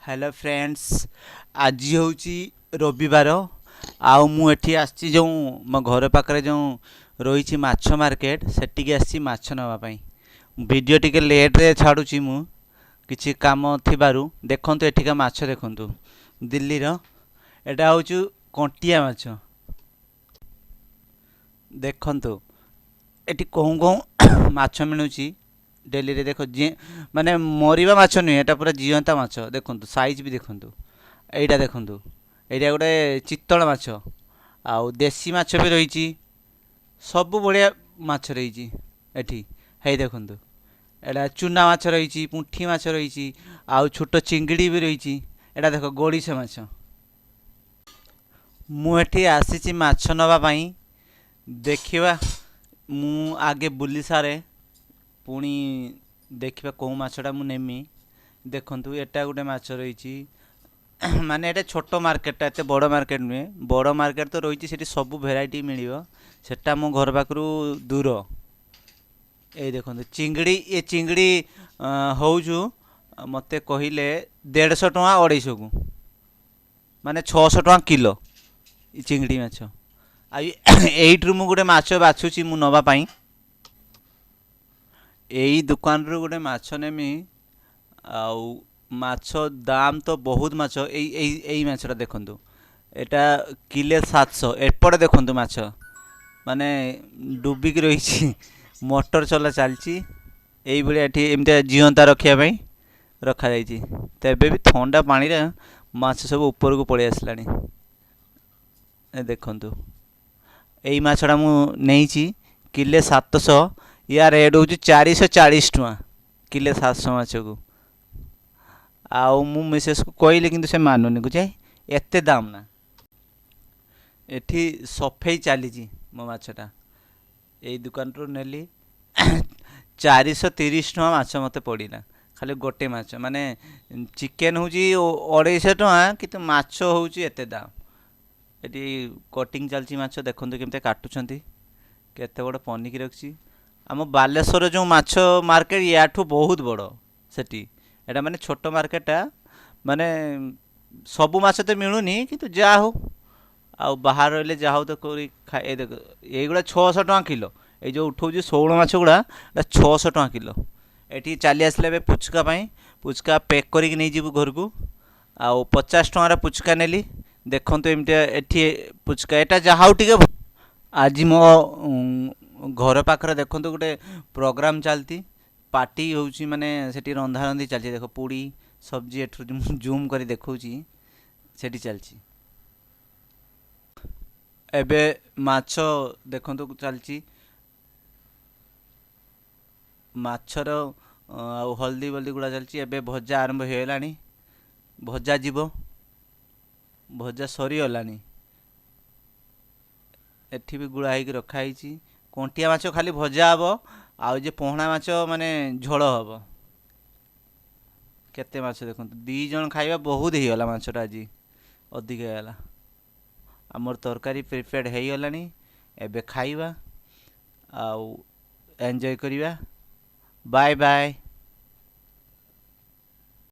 Hello friends. आज हूँ रविवार आउ मु एठी आसी जो मो घर पाखरे जो रही माछ मार्केट सेटिकी आसी माछ नवा पाई। वीडियो टिके लेट रे छाड़ुची मु किछि काम थिबारु। देखंतु एठिका माछ देखंतु दिल्ली रो एटा होचु कंटिया माछ। देखंतु एटी कहूँ कहूँ माछ मिलुची डेली रे। देख जी माने मरिबा माछ नुहे, एटा पूरा जीवंता माछ। देखंतु साइज भी देखंतु, एइटा देखंतु, एइटा गोटे चित्तल माछ। आउ देसी माछ भी रही, सब बढ़िया माछ रही एठी। हेई देखंतु एटा चूना माछ रही, पुंठी माछ रही, आउ छोट चिंगड़ी भी रही। एटा देख गोड़िश माछ। मु एठी आसीची माछ नवा पाई। देखिवा मु आगे बुली सारे पुणी देखिबा कौ माछटा मु नेमी। देखंतु एटा गोटे माछ रही माने एटा छोट मार्केट, एते बड़ मार्केट नुहे। बड़ मार्केट तो रही सेठी सब भेराइटी मिलिबो, सेटा मो घर पाखरु दूर। ए देखंतु चिंगड़ी, ए चिंगड़ी होउजु मते कहिले 150 टका 250 को, माने 600 टका किलो ई चिंगड़ी माछ। आ एइट्रु मु गोटे माछ बाछुची मु नवा पाई। एई दुकान रू गोटे माछ नेमी। आउ माछ दाम तो बहुत माछ। एई माछटा देखंतु, एटा किले 700। एपटे देखंतु माछ माने डुबिकी रही मोटर चला चलची। एई भलिया एठी एमते जीवंता रखिया पई रखा जाईची। तेबे भी ठंडा पानी रे माछ सब ऊपर को पळेई आसलानी। ए देखंतु एई माछटा मु नेईची किले 700। या रेट होची 440 टका किले 700 माछ को। आउ मु मिसेस को कहली किंतु से मानुनी को जाय एते दाम ना। एठी सफेई चलीची मो माछटा। एई दुकान रो नेली 430 टका माछ मते पड़िला खाली गोटे माछ। माने चिकेन होची 250 टका किंतु माछ होची एते दाम। एटी कटिंग चलची माछ। देखंतु केमते काटुछंती, केते बड़ पनिकी रखची। आम बालेश्वर जो माछ मार्केट याठू बहुत बड़ सेठी। एटा माने छोट मार्केटा, माने सबु माछ तो मिलुनी किंतु जा हो आउ बाहर रहले जा हो तो कोरी खाए। देख एगुड़ा 600 टका किलो। ए जो उठौजी 16 माछ गुड़ा 600 टका किलो। एठी चाली आसले बे पुचका पाई, पुचका पैक करिक नै जीवु घर को। आउ 50 टका रा पुचका नेली। देखंतु एमते एठी पुचका एटा जा हाउ टिके। आज मो घर पाखरे देखंतु गोटे प्रोग्राम चलती पार्टी होउची, माने सेठी रंधा रंधी चलची। देखो पूड़ी सब्जी एठु जूम करी देखौची सेठी चलची। एबे माछ देखंतु चलची माछर आउ हल्दी बल्दी गुड़ा चलची। एबे भजा आरंभ होइलानी, भजा जीवो, भजा सरी गलानी। एठी भी गुड़ा ହେଇକି रखा ହେଇची। कंटिया माछ खाली भजा हबो, आउ जे पोहणा माछ माने झोଳ हबो। केते माछ देखंतु, 2 जण खाइबा बहुत हेई गला। माछटा आजी अधिक हेला। हमर तरकारी प्रिपेयर्ड हेई गलानी। एबे खाइबा आउ एन्जॉय करिबा। Bye bye.